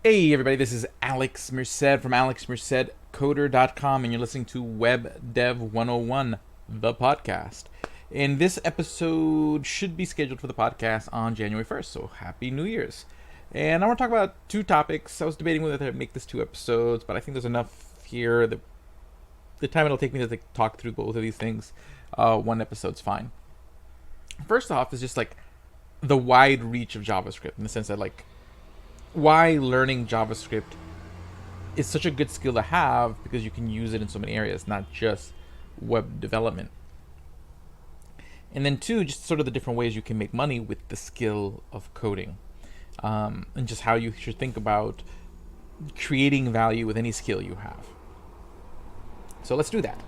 Hey everybody, this is Alex Merced from alexmercedcoder.com, and you're listening to Web Dev 101, the podcast. And this episode should be scheduled for the podcast on January 1st, so Happy New Year's. And I want to talk about two topics. I was debating whether to make this two episodes, but I think there's enough here. The time it'll take me to talk through both of these things, one episode's fine. First off is just like the wide reach of JavaScript, in the sense that why learning JavaScript is such a good skill to have, because you can use it in so many areas, not just web development. And then two, just sort of the different ways you can make money with the skill of coding, and just how you should think about creating value with any skill you have. So let's do that.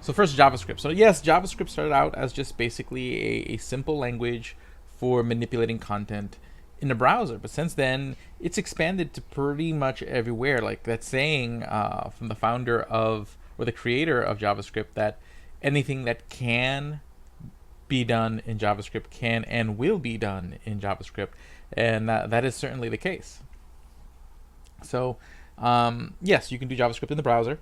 So first, JavaScript. So yes, JavaScript started out as just basically a simple language for manipulating content in the browser, but since then it's expanded to pretty much everywhere. Like that saying from the founder of, or the creator of JavaScript, that anything that can be done in JavaScript can and will be done in JavaScript, and that is certainly the case. So yes, you can do JavaScript in the browser.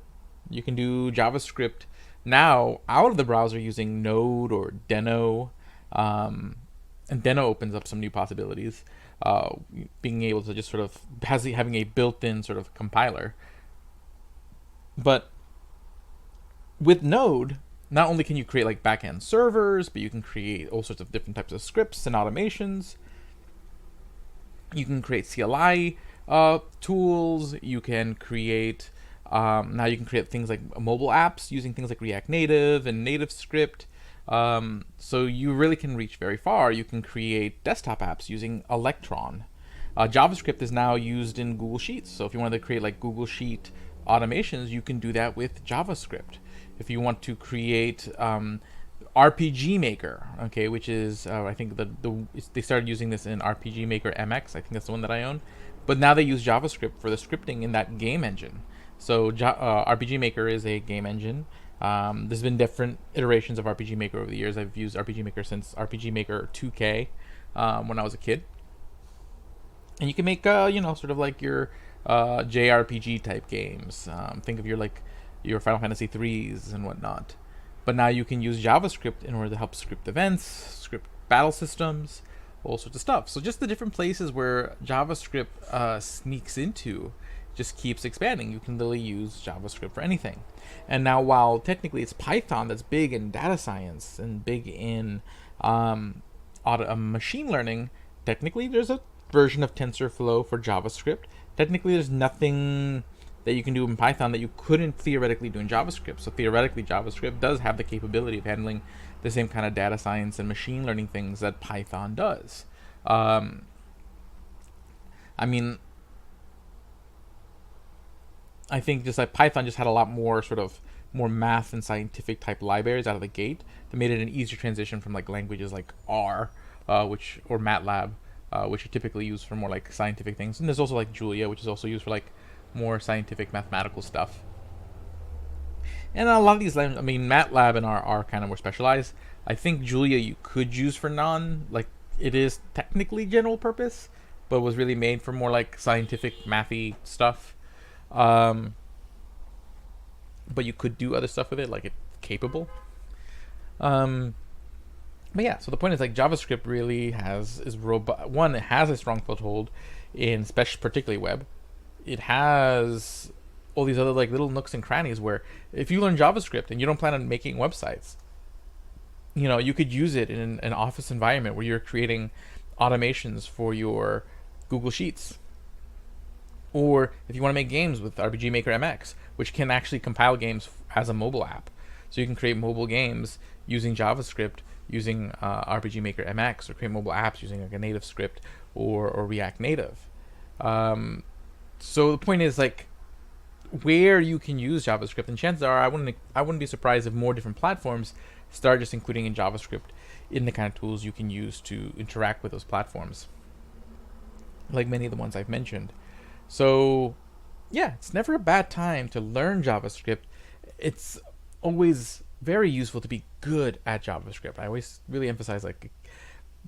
You can do JavaScript now out of the browser using Node or Deno, and Deno opens up some new possibilities. Being able to just sort of having a built-in sort of compiler. But with Node, not only can you create like backend servers, but you can create all sorts of different types of scripts and automations. You can create CLI tools. You can create now you can create things like mobile apps using things like React Native and NativeScript. So you really can reach very far. You can create desktop apps using Electron. JavaScript is now used in Google Sheets. So if you wanted to create like Google Sheet automations, you can do that with JavaScript. If you want to create RPG Maker, okay, which is I think they started using this in RPG Maker MX. I think that's the one that I own. But now they use JavaScript for the scripting in that game engine. So RPG Maker is a game engine. There's been different iterations of RPG Maker over the years. I've used RPG Maker since RPG Maker 2K when I was a kid. And you can make, sort of like your JRPG type games. Think of your Final Fantasy 3s and whatnot. But now you can use JavaScript in order to help script events, script battle systems, all sorts of stuff. So just the different places where JavaScript sneaks into just keeps expanding. You can literally use JavaScript for anything. And now, while technically it's Python that's big in data science and big in machine learning, technically there's a version of TensorFlow for JavaScript. Technically there's nothing that you can do in Python that you couldn't theoretically do in JavaScript. So theoretically JavaScript does have the capability of handling the same kind of data science and machine learning things that Python does. I think just like Python just had a lot more sort of more math and scientific type libraries out of the gate that made it an easier transition from like languages like R, or MATLAB, which are typically used for more like scientific things. And there's also like Julia, which is also used for like more scientific mathematical stuff. And a lot of these languages, MATLAB and R are kind of more specialized. I think Julia you could use for it is technically general purpose, but was really made for more like scientific mathy stuff. But you could do other stuff with it, like it's capable. But yeah, so the point is like JavaScript really is robust. One, it has a strong foothold in particularly web. It has all these other like little nooks and crannies where if you learn JavaScript and you don't plan on making websites, you could use it in an office environment where you're creating automations for your Google Sheets. Or if you want to make games with RPG Maker MX, which can actually compile games as a mobile app. So you can create mobile games using JavaScript, using RPG Maker MX, or create mobile apps using like a native script or React Native. So the point is like where you can use JavaScript, and chances are I wouldn't be surprised if more different platforms start just including in JavaScript in the kind of tools you can use to interact with those platforms, like many of the ones I've mentioned. So yeah, it's never a bad time to learn JavaScript. It's always very useful to be good at JavaScript. I always really emphasize like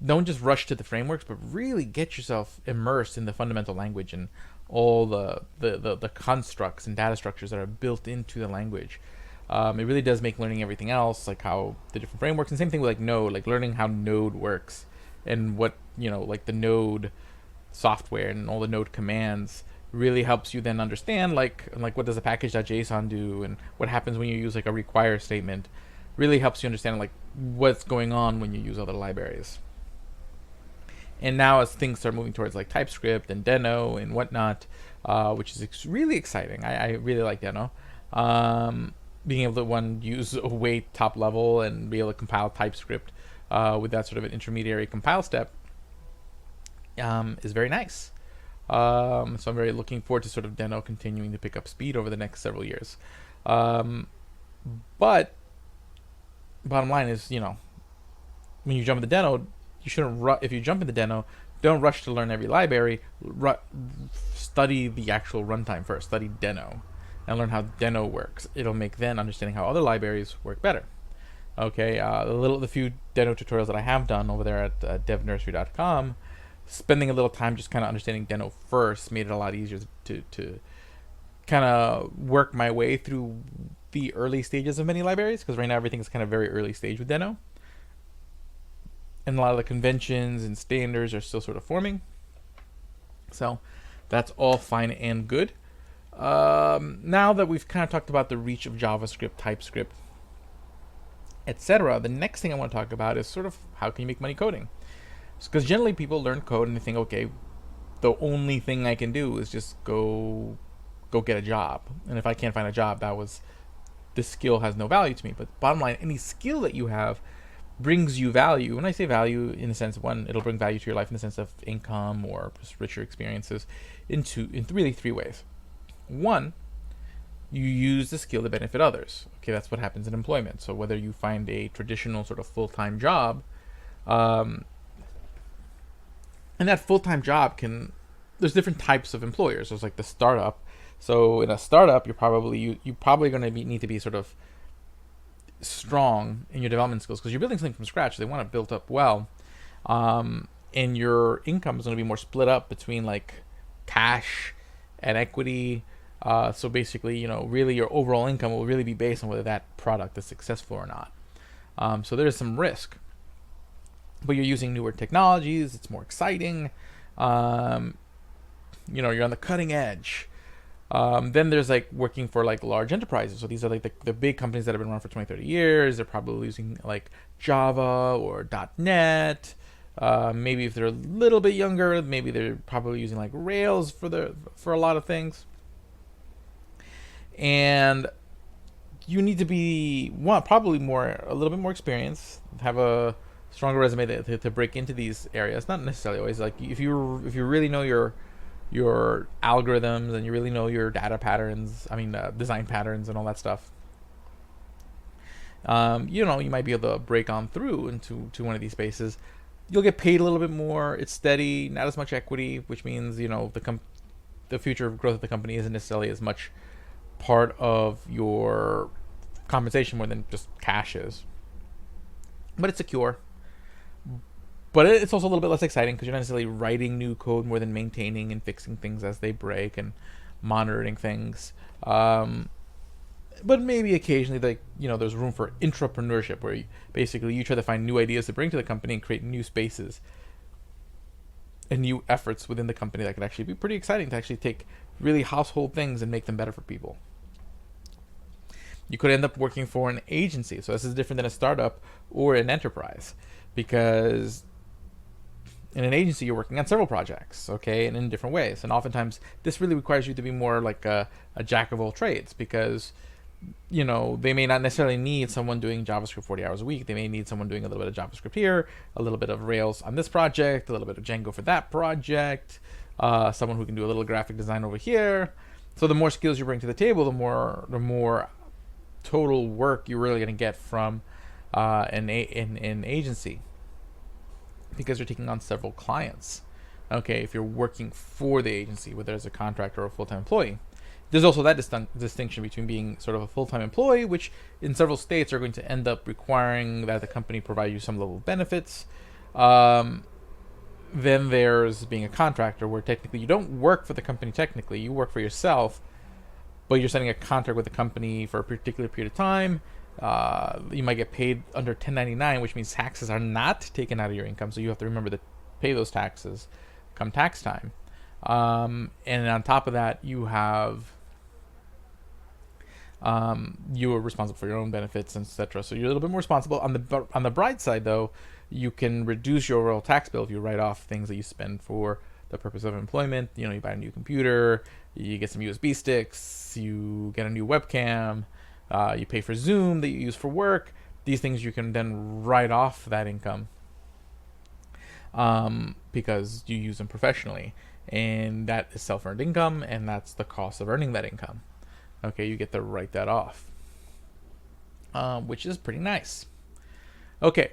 don't just rush to the frameworks, but really get yourself immersed in the fundamental language and all the constructs and data structures that are built into the language. It really does make learning everything else, like how the different frameworks, and same thing with like Node, like learning how Node works and what, like the Node software and all the Node commands really helps you then understand like what does a package.json do and what happens when you use like a require statement. Really helps you understand like what's going on when you use other libraries. And now as things start moving towards like TypeScript and Deno and whatnot, which is really exciting. I really like Deno. Being able to use a way top level and be able to compile TypeScript with that sort of an intermediary compile step is very nice. So I'm very looking forward to sort of Deno continuing to pick up speed over the next several years. But bottom line is, when you jump into Deno, you shouldn't if you jump into Deno, don't rush to learn every library. Study the actual runtime first. Study Deno and learn how Deno works. It'll make then understanding how other libraries work better. Okay, the few Deno tutorials that I have done over there at devnursery.com, spending a little time just kind of understanding Deno first made it a lot easier to kind of work my way through the early stages of many libraries, because right now everything is kind of very early stage with Deno. And a lot of the conventions and standards are still sort of forming. So that's all fine and good. Now that we've kind of talked about the reach of JavaScript, TypeScript, etc., the next thing I want to talk about is sort of how can you make money coding? Because generally people learn code and they think, okay, the only thing I can do is just go get a job. And if I can't find a job, this skill has no value to me. But bottom line, any skill that you have brings you value. When I say value, in the sense of it'll bring value to your life in the sense of income or just richer experiences in really three ways. One, you use the skill to benefit others. Okay, that's what happens in employment. So whether you find a traditional sort of full-time job, and that full-time job there's different types of employers. There's like the startup. So in a startup, you're probably going to need to be sort of strong in your development skills because you're building something from scratch. So they want it built up well, and your income is going to be more split up between like cash and equity. So basically, really your overall income will really be based on whether that product is successful or not. So there's some risk, but you're using newer technologies. It's more exciting. You're on the cutting edge. Then there's like working for like large enterprises. So these are like the big companies that have been around for 20, 30 years. They're probably using like Java or .NET. Maybe if they're a little bit younger, maybe they're probably using like Rails for a lot of things. And you need to be probably a little bit more experienced, have a stronger resume to break into these areas. Not necessarily always. Like if you really know your algorithms and you really know your data patterns, design patterns and all that stuff, you might be able to break on through into one of these spaces. You'll get paid a little bit more. It's steady, not as much equity, which means the future growth of the company isn't necessarily as much part of your compensation more than just cash is. But it's secure. But it's also a little bit less exciting because you're not necessarily writing new code more than maintaining and fixing things as they break and monitoring things. But maybe occasionally, there's room for intrapreneurship where you try to find new ideas to bring to the company and create new spaces and new efforts within the company that could actually be pretty exciting to actually take really household things and make them better for people. You could end up working for an agency. So this is different than a startup or an enterprise, because in an agency you're working on several projects, okay, and in different ways. And oftentimes this really requires you to be more like a jack of all trades, because they may not necessarily need someone doing JavaScript 40 hours a week. They may need someone doing a little bit of JavaScript here, a little bit of Rails on this project, a little bit of Django for that project, someone who can do a little graphic design over here. So the more skills you bring to the table, the more total work you're really going to get from an agency, because you're taking on several clients. Okay, if you're working for the agency, whether as a contractor or a full-time employee. There's also that distinction between being sort of a full-time employee, which in several states are going to end up requiring that the company provide you some level of benefits, Um, then there's being a contractor, where technically you don't work for the company. Technically, you work for yourself, but you're signing a contract with the company for a particular period of time. You might get paid under 1099, which means taxes are not taken out of your income, so you have to remember to pay those taxes come tax time. And on top of that, you have you are responsible for your own benefits, etc. So you're a little bit more responsible. On the bright side, though, you can reduce your overall tax bill if you write off things that you spend for the purpose of employment. You know, you buy a new computer, you get some USB sticks, you get a new webcam, you pay for Zoom that you use for work. These things you can then write off that income because you use them professionally, and that is self-earned income, and that's the cost of earning that income. Okay, you get to write that off, which is pretty nice. Okay,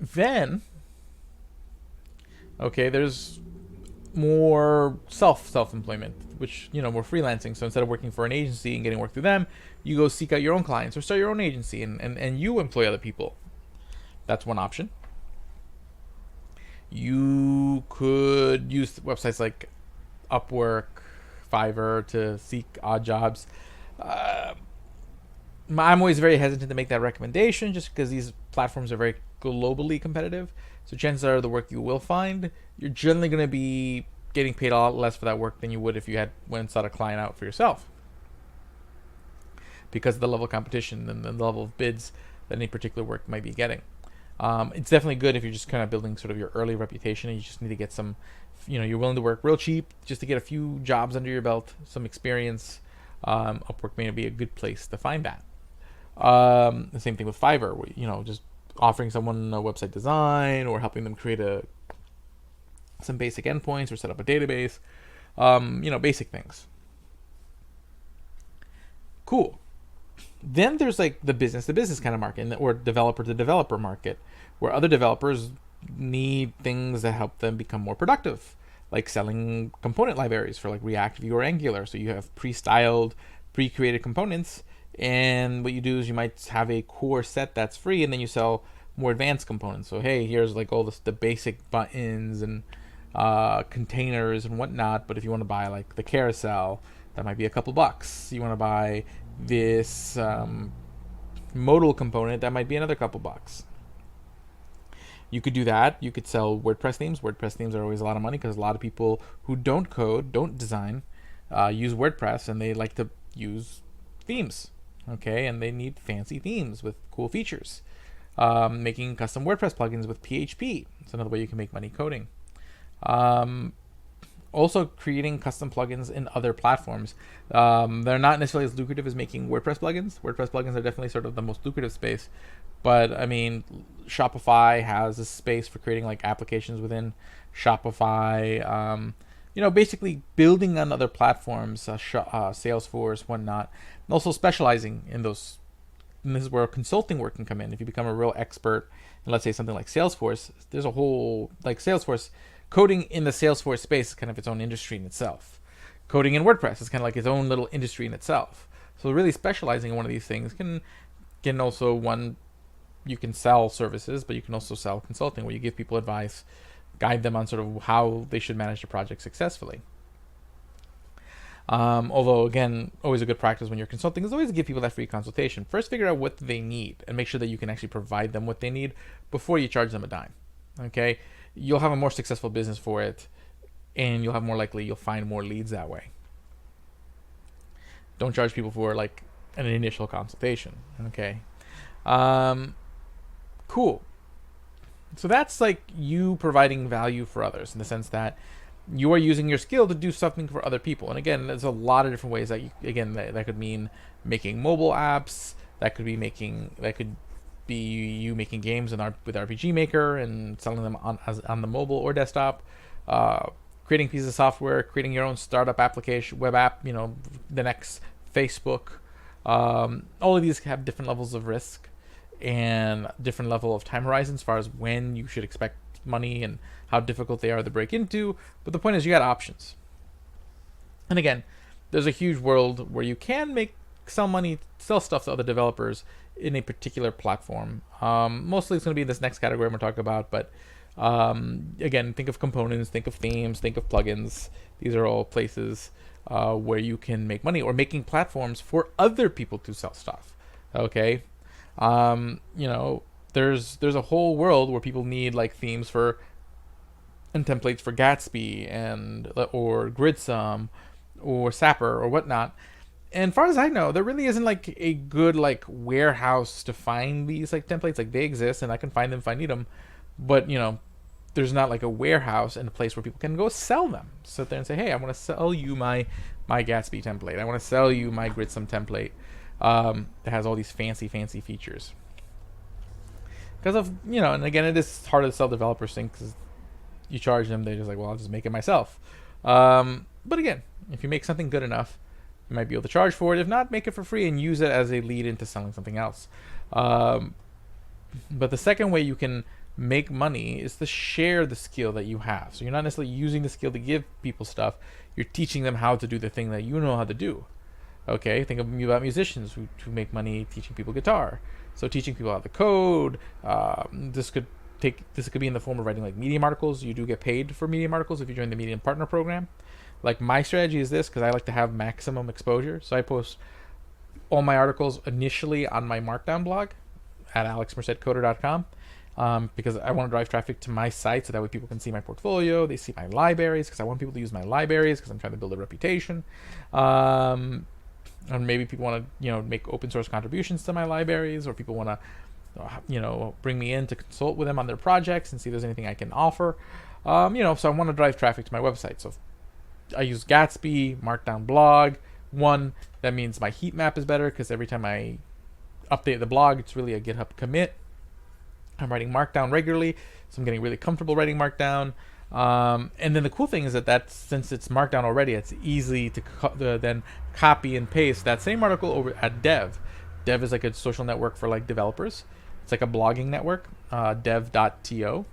then, okay, there's more self-employment, which, you know, more freelancing. So instead of working for an agency and getting work through them, you go seek out your own clients or start your own agency, and you employ other people. That's one option. You could use websites like Upwork, Fiverr to seek odd jobs. I'm always very hesitant to make that recommendation just because these platforms are very globally competitive. So chances are the work you will find, you're generally going to be getting paid a lot less for that work than you would if you had went and sought a client out for yourself, because of the level of competition and the level of bids that any particular work might be getting. It's definitely good if you're just kind of building sort of your early reputation and you just need to get some, you know, you're willing to work real cheap just to get a few jobs under your belt, some experience. Upwork may be a good place to find that. The same thing with Fiverr, where, you know, just offering someone a website design or helping them create some basic endpoints or set up a database, you know, basic things. Cool. Then there's like the business to business kind of market, or developer to developer market, where other developers need things that help them become more productive, like selling component libraries for like React, Vue, or Angular. So you have pre-styled, pre-created components, and what you do is you might have a core set that's free, and then you sell more advanced components. So hey, here's like all the basic buttons and containers and whatnot. But if you want to buy like the carousel, that might be a couple bucks. You want to buy this modal component, that might be another couple bucks. You could do that. You could sell WordPress themes. WordPress themes are always a lot of money because a lot of people who don't code, don't design, use WordPress, and they like to use themes. Okay, and they need fancy themes with cool features. Making custom WordPress plugins with PHP. It's another way you can make money coding. Also creating custom plugins in other platforms. They're not necessarily as lucrative as making WordPress plugins. WordPress plugins are definitely sort of the most lucrative space. But I mean, Shopify has a space for creating like applications within Shopify. You know, basically building on other platforms, Salesforce, whatnot, and also specializing in those. And this is where consulting work can come in. If you become a real expert in, let's say, something like Salesforce, there's a whole, like Salesforce, coding in the Salesforce space is kind of its own industry in itself. Coding in WordPress is kind of like its own little industry in itself. So really specializing in one of these things can also, one, you can sell services, but you can also sell consulting, where you give people advice, guide them on sort of how they should manage the project successfully. Although, again, always a good practice when you're consulting is always to give people that free consultation. First, figure out what they need and make sure that you can actually provide them what they need before you charge them a dime. Okay? You'll have a more successful business for it, and you'll find more leads that way. Don't charge people for like an initial consultation. Okay? Cool. So that's like you providing value for others in the sense that you are using your skill to do something for other people. And again, there's a lot of different ways that that could mean making mobile apps. That could be you making games with RPG Maker and selling them on the mobile or desktop. Creating pieces of software, creating your own startup application, web app. You know, the next Facebook. All of these have different levels of risk and different level of time horizons as far as when you should expect money and how difficult they are to break into. But the point is, you got options. And again, there's a huge world where you can sell stuff to other developers in a particular platform. Mostly it's going to be this next category I'm going to talk about, but again, think of components, think of themes, think of plugins. These are all places where you can make money, or making platforms for other people to sell stuff. Okay, there's a whole world where people need like themes for and templates for Gatsby and or Gridsum or Sapper or whatnot. And far as I know, there really isn't like a good like warehouse to find these like templates. Like they exist and I can find them if I need them, but there's not like a warehouse and a place where people can go sell them. Sit there and say, hey, I want to sell you my Gatsby template. I want to sell you my Gridsum template that has all these fancy features. Because of and again, it is hard to sell developers things because you charge them, they're just like, well, I'll just make it myself. But again, if you make something good enough, you might be able to charge for it. If not, make it for free and use it as a lead into selling something else. But the second way you can make money is to share the skill that you have. So you're not necessarily using the skill to give people stuff. You're teaching them how to do the thing that you know how to do. Okay, think about musicians who make money teaching people guitar. So teaching people how to code. This could be in the form of writing like Medium articles. You do get paid for Medium articles if you join the Medium Partner Program. Like my strategy is this, because I like to have maximum exposure. So I post all my articles initially on my Markdown blog at alexmercedcoder.com because I want to drive traffic to my site so that way people can see my portfolio. They see my libraries because I want people to use my libraries because I'm trying to build a reputation. And maybe people want to make open source contributions to my libraries, or people want to bring me in to consult with them on their projects and see if there's anything I can offer. So I want to drive traffic to my website. So I use Gatsby, Markdown blog. One, that means my heat map is better because every time I update the blog, it's really a GitHub commit. I'm writing Markdown regularly, so I'm getting really comfortable writing Markdown. And then the cool thing is that since it's Markdown already, it's easy to then copy and paste that same article over at Dev. Dev is like a social network for like developers. It's like a blogging network, dev.to,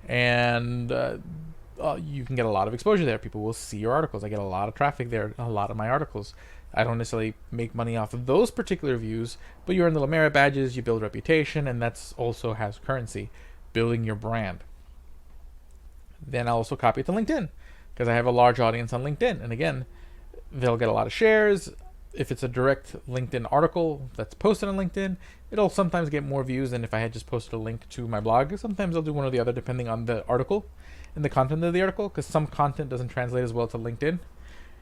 and you can get a lot of exposure there. People will see your articles. I get a lot of traffic there, a lot of my articles. I don't necessarily make money off of those particular views, but you earn little merit badges, you build reputation, and that's also has currency, building your brand. Then I'll also copy it to LinkedIn because I have a large audience on LinkedIn. And again, they'll get a lot of shares. If it's a direct LinkedIn article that's posted on LinkedIn, it'll sometimes get more views than if I had just posted a link to my blog. Sometimes I'll do one or the other depending on the article and the content of the article, because some content doesn't translate as well to LinkedIn.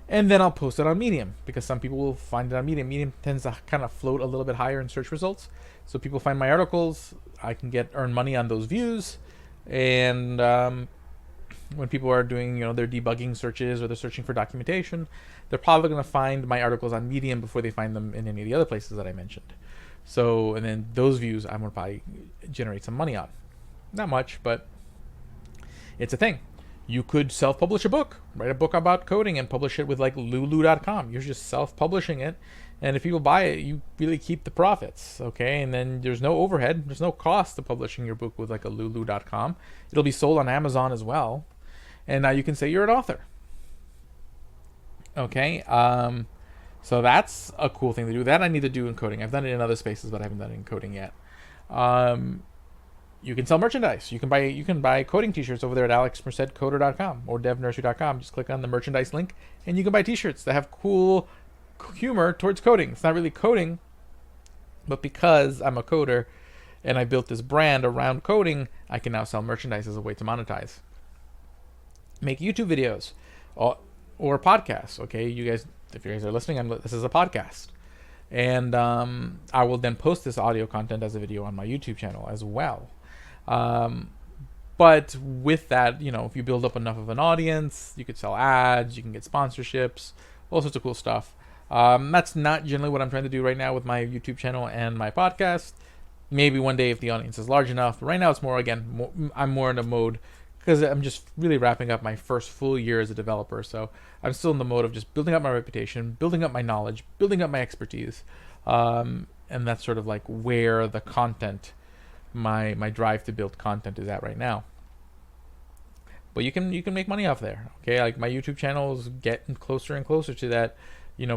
And then I'll post it on Medium because some people will find it on Medium. Medium tends to kind of float a little bit higher in search results. So people find my articles, I can earn money on those views. And when people are doing their debugging searches or they're searching for documentation, they're probably going to find my articles on Medium before they find them in any of the other places that I mentioned. So, and then those views I'm going to probably generate some money on. Not much, but it's a thing. You could self-publish a book, write a book about coding and publish it with like lulu.com. You're just self-publishing it. And if people buy it, you really keep the profits, okay? And then there's no overhead. There's no cost to publishing your book with like a lulu.com. It'll be sold on Amazon as well. And now you can say you're an author. Okay, so that's a cool thing to do. That I need to do in coding. I've done it in other spaces, but I haven't done it in coding yet. You can sell merchandise. You can buy coding t-shirts over there at alexmercedcoder.com or devnursery.com. Just click on the merchandise link, and you can buy t-shirts that have cool humor towards coding. It's not really coding, but because I'm a coder and I built this brand around coding, I can now sell merchandise as a way to monetize. Make YouTube videos or podcasts. Okay, if you guys are listening, this is a podcast, and I will then post this audio content as a video on my YouTube channel as well. But with that, if you build up enough of an audience, you could sell ads, you can get sponsorships, all sorts of cool stuff. That's not generally what I'm trying to do right now with my YouTube channel and my podcast. Maybe one day if the audience is large enough. But right now it's more, I'm more in a mode because I'm just really wrapping up my first full year as a developer. So I'm still in the mode of just building up my reputation, building up my knowledge, building up my expertise. And that's sort of like where the content, my drive to build content is at right now. But you can make money off there. Okay, like my YouTube channel is getting closer and closer to that,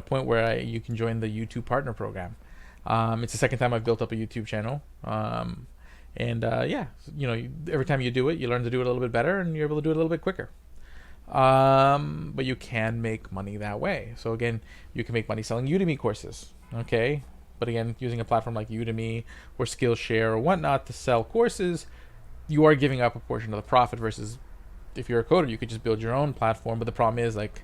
point where you can join the YouTube partner program. It's the second time I've built up a YouTube channel. And yeah, every time you do it, you learn to do it a little bit better, and you're able to do it a little bit quicker. But you can make money that way. So again, you can make money selling Udemy courses. Okay, but again, using a platform like Udemy or Skillshare or whatnot to sell courses, you are giving up a portion of the profit. Versus if you're a coder, you could just build your own platform. But the problem is, like,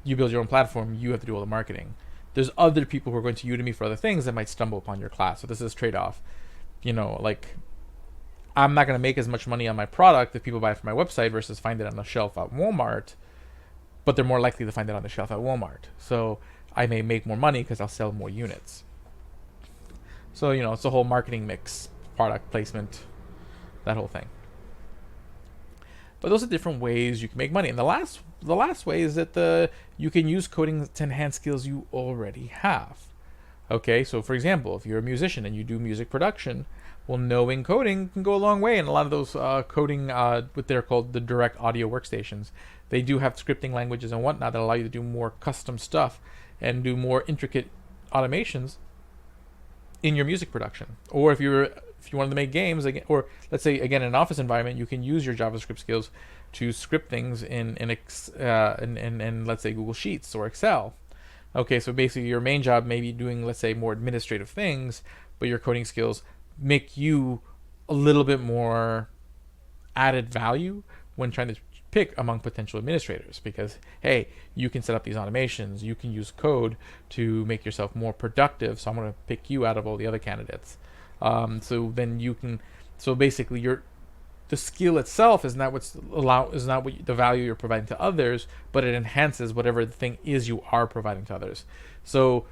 you build your own platform, you have to do all the marketing. There's other people who are going to Udemy for other things that might stumble upon your class. So this is a trade-off. Like, I'm not going to make as much money on my product if people buy it from my website versus find it on the shelf at Walmart, but they're more likely to find it on the shelf at Walmart. So I may make more money because I'll sell more units. So, it's a whole marketing mix, product placement, that whole thing. But those are different ways you can make money. And the last way is that you can use coding to enhance skills you already have. Okay, so for example, if you're a musician and you do music production, well, knowing coding can go a long way. And a lot of those coding, what they're called the direct audio workstations, they do have scripting languages and whatnot that allow you to do more custom stuff and do more intricate automations in your music production. Or if you wanted to make games, or let's say again in an office environment, you can use your JavaScript skills to script things in let's say Google Sheets or Excel. Okay, so basically your main job may be doing, let's say, more administrative things, but your coding skills make you a little bit more added value when trying to pick among potential administrators, because hey, you can set up these automations, you can use code to make yourself more productive, so I'm going to pick you out of all the other candidates. So then you can, so basically the skill itself is not the value you're providing to others, but it enhances whatever the thing is you are providing to others. So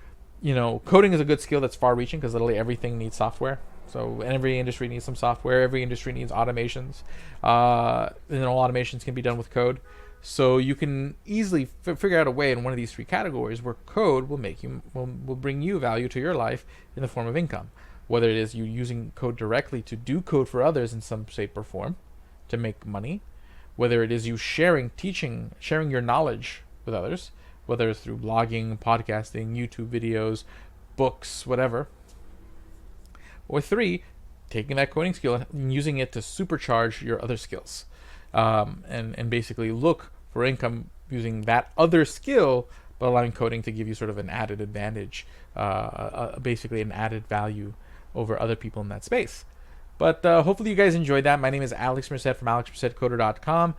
coding is a good skill that's far reaching because literally everything needs software. So every industry needs some software. Every industry needs automations. And all automations can be done with code. So you can easily figure out a way in one of these three categories where code will bring you value to your life in the form of income. Whether it is you using code directly to do code for others in some shape or form to make money, whether it is you sharing your knowledge with others, whether it's through blogging, podcasting, YouTube videos, books, whatever. Or 3, taking that coding skill and using it to supercharge your other skills, and basically look for income using that other skill, but allowing coding to give you sort of an added advantage, basically an added value over other people in that space. But hopefully you guys enjoyed that. My name is Alex Merced from alexmercedcoder.com.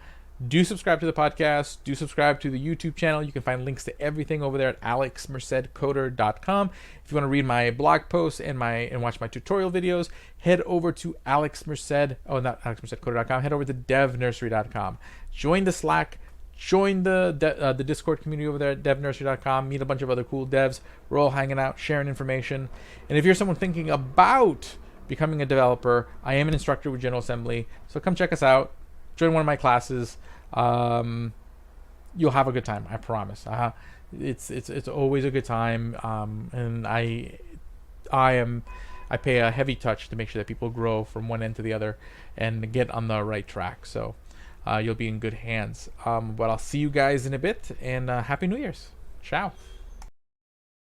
Do subscribe to the podcast. Do subscribe to the YouTube channel. You can find links to everything over there at alexmercedcoder.com. If you want to read my blog posts and watch my tutorial videos, head over to not alexmercedcoder.com. Head over to devnursery.com. Join the Slack. Join the Discord community over there at devnursery.com. Meet a bunch of other cool devs. We're all hanging out, sharing information. And if you're someone thinking about becoming a developer, I am an instructor with General Assembly. So come check us out. Join one of my classes. You'll have a good time, I promise. It's always a good time, and I pay a heavy touch to make sure that people grow from one end to the other and get on the right track. So you'll be in good hands. But I'll see you guys in a bit, and Happy New Year's. Ciao.